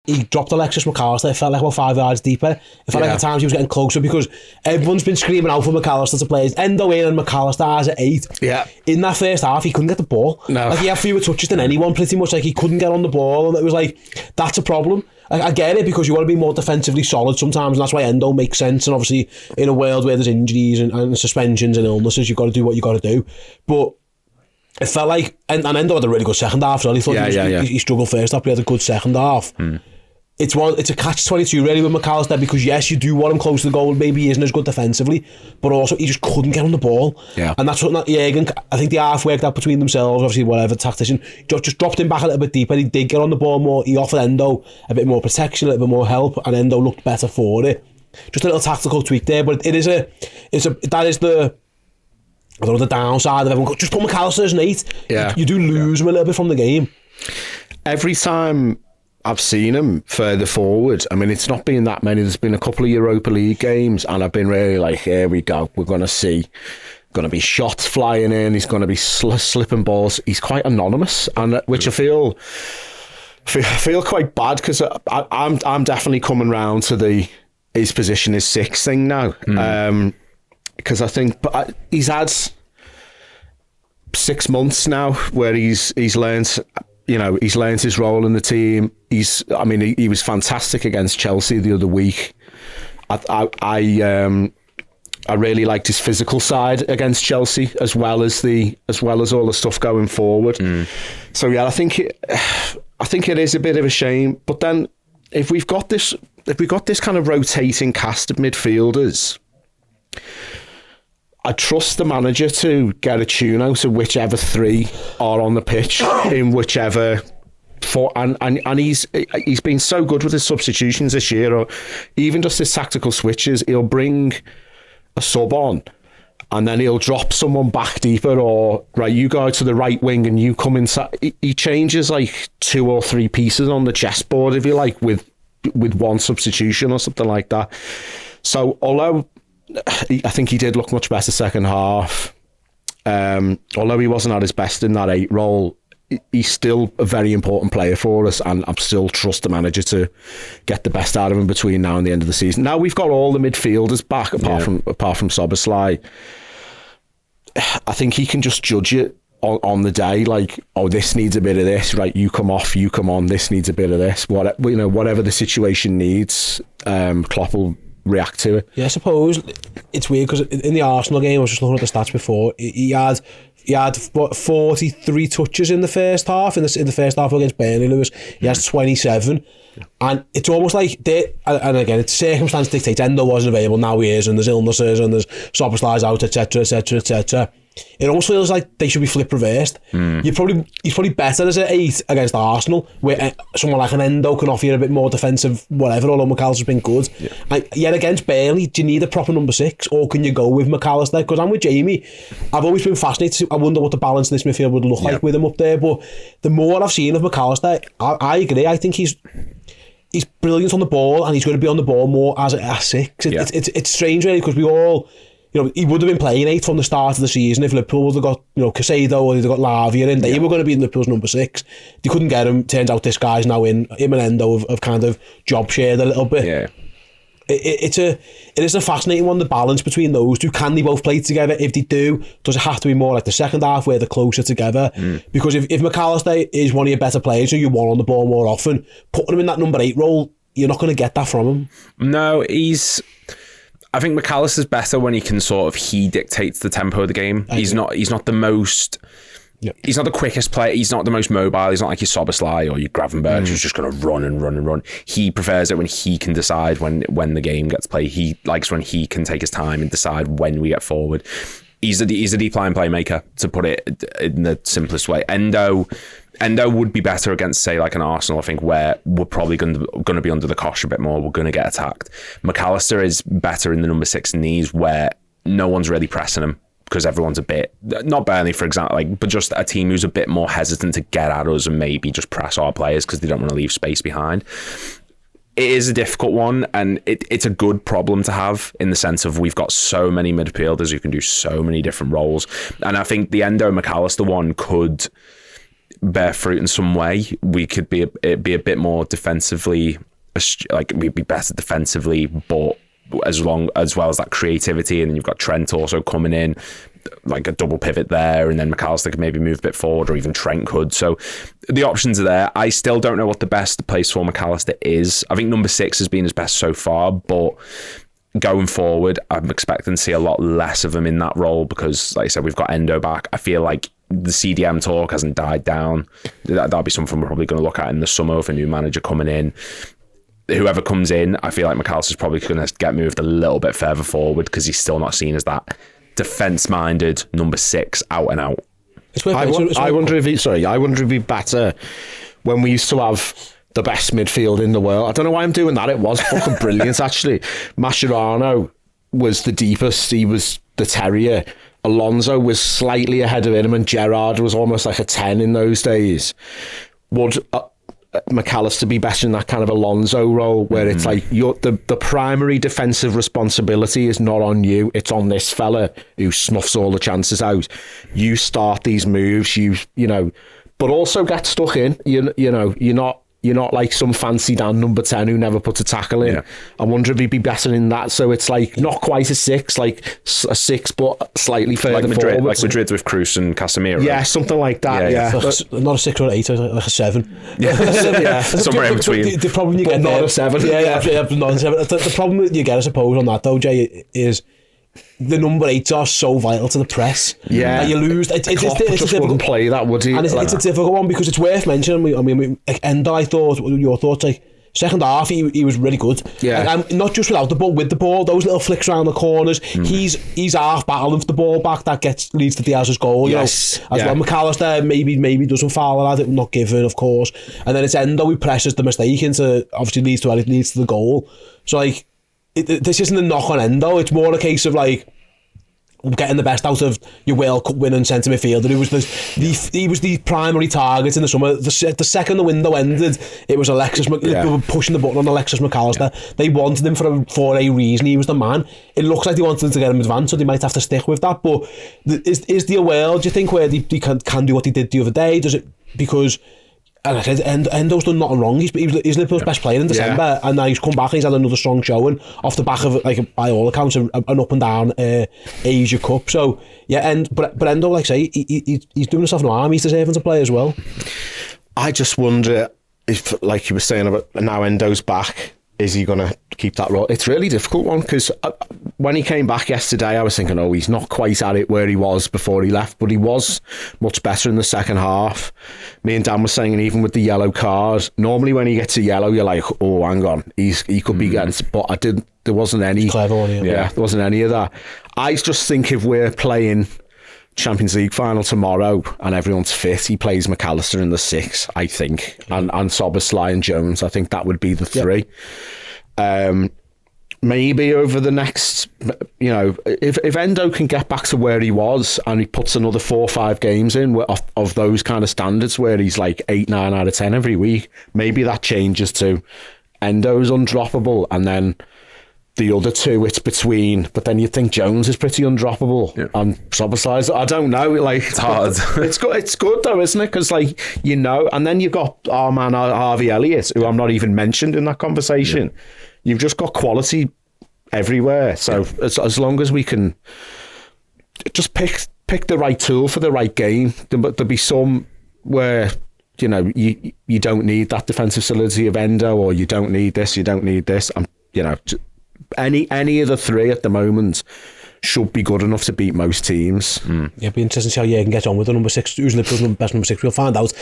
he dropped Alexis Mac Allister. It felt like about 5 yards deeper. It felt like at times he was getting closer because everyone's been screaming out for Mac Allister to play. Endo in and Mac Allister as at 8. Yeah. In that first half, he couldn't get the ball. No. Like, he had fewer touches than anyone, pretty much. Like, he couldn't get on the ball. And it was like, that's a problem. I get it, because you want to be more defensively solid sometimes, and that's why Endo makes sense. And obviously, in a world where there's injuries and suspensions and illnesses, you've got to do what you've got to do. But it felt like, and Endo had a really good second half, so I thought he struggled first half, but he had a good second half. It's a catch-22 really with Mac Allister, because yes, you do want him close to the goal, maybe he isn't as good defensively, but also he just couldn't get on the ball. And that's what Jürgen, I think the half worked out between themselves, obviously whatever tactician, just dropped him back a little bit deeper. He did get on the ball more, he offered Endo a bit more protection, a little bit more help, and Endo looked better for it. Just a little tactical tweak there, but that is the I don't know, the downside of everyone. Just put Mac Allister as an 8. You do lose him a little bit from the game. Every time I've seen him further forward, I mean, it's not been that many. There's been a couple of Europa League games, and I've been really like, here we go. We're going to be shots flying in. He's going to be slipping balls. He's quite anonymous, and which I feel quite bad, because I'm definitely coming round to his position is 6 thing now. Because I think he's had 6 months now where he's learned, he's learned his role in the team. He was fantastic against Chelsea the other week. I really liked his physical side against Chelsea, as well as all the stuff going forward. So yeah, I think it is a bit of a shame. But then if we've got this kind of rotating cast of midfielders, I trust the manager to get a tune out of whichever 3 are on the pitch in whichever 4, and he's been so good with his substitutions this year, or even just his tactical switches. He'll bring a sub on, and then he'll drop someone back deeper, or right, you go to the right wing and you come inside. He changes like 2 or 3 pieces on the chessboard, if you like, with one substitution or something like that. So although I think he did look much better second half, although he wasn't at his best in that 8 role, he's still a very important player for us, and I'm still trust the manager to get the best out of him between now and the end of the season. Now we've got all the midfielders back, apart from Szoboszlai. I think he can just judge it on the day, like, oh, this needs a bit of this, right? You come off, you come on. This needs a bit of this. Whatever the situation needs, Klopp will react to it. Yeah, I suppose it's weird because in the Arsenal game, I was just looking at the stats before. He had 43 touches in the first half. In the first half against Burnley, Lewis, he has 27, and it's almost like and again, it's circumstance dictates. Endo wasn't available, now he is, and there's illnesses, and there's Szoboszlai's out, etc., etc., etc. It almost feels like they should be flip reversed. He's probably better as an 8 against Arsenal, where someone like an Endo can offer you a bit more defensive whatever, although Mac Allister's been good. And yet against Burnley, do you need a proper number 6, or can you go with Mac Allister? Because I'm with Jamie. I've always been fascinated. I wonder what the balance of this midfield would look like with him up there. But the more I've seen of Mac Allister, I agree. I think he's brilliant on the ball, and he's going to be on the ball more as 6. It's strange really, because we all, he would have been playing 8 from the start of the season if Liverpool would have got, Casado, or they'd have got Lavia in. They were going to be Liverpool's number 6. They couldn't get him. Turns out this guy's now in. Him and Endo have kind of job shared a little bit. Yeah. It is a fascinating one, the balance between those two. Can they both play together? If they do, does it have to be more like the second half where they're closer together? Because if Mac Allister is one of your better players, so you want on the ball more often, putting him in that number 8 role, you're not going to get that from him. No, I think Mac Allister's better when he dictates the tempo of the game. He's not the most... Yep. He's not the quickest player. He's not the most mobile. He's not like your Szoboszlai or your Gravenberch who's just going to run and run and run. He prefers it when he can decide when the game gets played. He likes when he can take his time and decide when we get forward. He's a deep line playmaker, to put it in the simplest way. Endo would be better against, say, like an Arsenal, I think, where we're probably going to be under the cosh a bit more. We're going to get attacked. Mac Allister is better in the number 6 knees, where no one's really pressing him, because everyone's a bit, not Burnley, for example, but just a team who's a bit more hesitant to get at us and maybe just press our players because they don't want to leave space behind. It is a difficult one, and it's a good problem to have, in the sense of we've got so many midfielders who can do so many different roles. And I think the Endo Mac Allister one could bear fruit in some way, we could be a bit more defensively, like we'd be better defensively, but as well as that creativity, and then you've got Trent also coming in, like a double pivot there, and then Mac Allister could maybe move a bit forward, or even Trent could. So the options are there. I still don't know what the best place for Mac Allister is. I think number 6 has been his best so far, but going forward, I'm expecting to see a lot less of him in that role because, like I said, we've got Endo back. I feel like the CDM talk hasn't died down. That'll be something we're probably going to look at in the summer with a new manager coming in. Whoever comes in, I feel like Mac Allister's probably going to get moved a little bit further forward because he's still not seen as that defence-minded number 6 out and out. I wonder if he'd be better when we used to have the best midfield in the world. I don't know why I'm doing that. It was fucking brilliant, actually. Mascherano was the deepest. He was the terrier. Alonso was slightly ahead of him, and Gerrard was almost like a 10 in those days. Would Mac Allister be better in that kind of Alonso role, where it's like the primary defensive responsibility is not on you, it's on this fella who snuffs all the chances out. You start these moves, you know, but also get stuck in. You know, you're not like some fancy Dan number 10 who never puts a tackle in. Yeah. I wonder if he'd be better in that. So it's like not quite a 6, like a 6, but slightly further forward. Like Madrid with Cruz and Casemiro. Yeah, something like that. Yeah. Not a 6 or 8, like a 7. Yeah. Somewhere in between. The problem you get not a 7. Yeah, not a 7. The problem you get, I suppose, on that though, Jay, is the number 8s are so vital to the press. Yeah, you lose. It's just wouldn't play that, would he? And it's a difficult one because it's worth mentioning. I mean, like Endo, I thought, your thoughts, like second half, he was really good. Yeah, like, not just without the ball, with the ball, those little flicks around the corners. He's half battling for the ball back. That leads to Diaz's goal. Yes, as well. Mac Allister maybe doesn't foul at it, not given, of course. And then it's Endo who presses the mistake into, obviously leads to the goal. So like, this isn't a knock on Endo. It's more a case of like getting the best out of your World Cup winning centre midfielder. He was the primary target in the summer. The second the window ended, it was Alexis. They were pushing the button on Alexis Mac Allister. Yeah. They wanted him for a reason. He was the man. It looks like they wanted to get him advanced, so they might have to stick with that. But is there a world, do you think, where they can do what he did the other day? Does it because? And I said, Endo's done nothing wrong. He's Liverpool's best player in December, and now he's come back and he's had another strong showing off the back of, like, by all accounts, an up and down Asia Cup. So yeah, but Endo, like I say, he's doing himself no harm. He's deserving to play as well. I just wonder if, like you were saying about now, Endo's back. Is he going to keep that role? It's a really difficult one because when he came back yesterday, I was thinking, oh, he's not quite at it where he was before he left, but he was much better in the second half. Me and Dan were saying, and even with the yellow card, normally when he gets a yellow, you're like, oh, hang on, he could be getting, but there wasn't any. Clever one, yeah, there wasn't any of that. I just think if we're playing Champions League final tomorrow and everyone's fit, he plays Mac Allister in the 6, I think, and Szoboszlai and Jones. I think that would be the 3. Maybe over the next, you know, if Endo can get back to where he was and he puts another 4 or 5 games in of those kind of standards where he's like 8, 9 out of 10 every week, maybe that changes to Endo's undroppable, and then the other 2, it's between, but then you'd think Jones is pretty undroppable. Yeah. And Szoboszlai, I don't know, like, it's hard. It's good though, isn't it? Because, like, you know, and then you've got our man Harvey Elliott, who I'm not even mentioned in that conversation. Yeah. You've just got quality everywhere. So as long as we can just pick the right tool for the right game, there'll be some where, you know, you don't need that defensive solidity of Endo, or you don't need this, and, you know, any of the 3 at the moment should be good enough to beat most teams. Yeah, it'll be interesting to see how Jürgen gets on with the number 6. Who's Liverpool's best number 6? We'll find out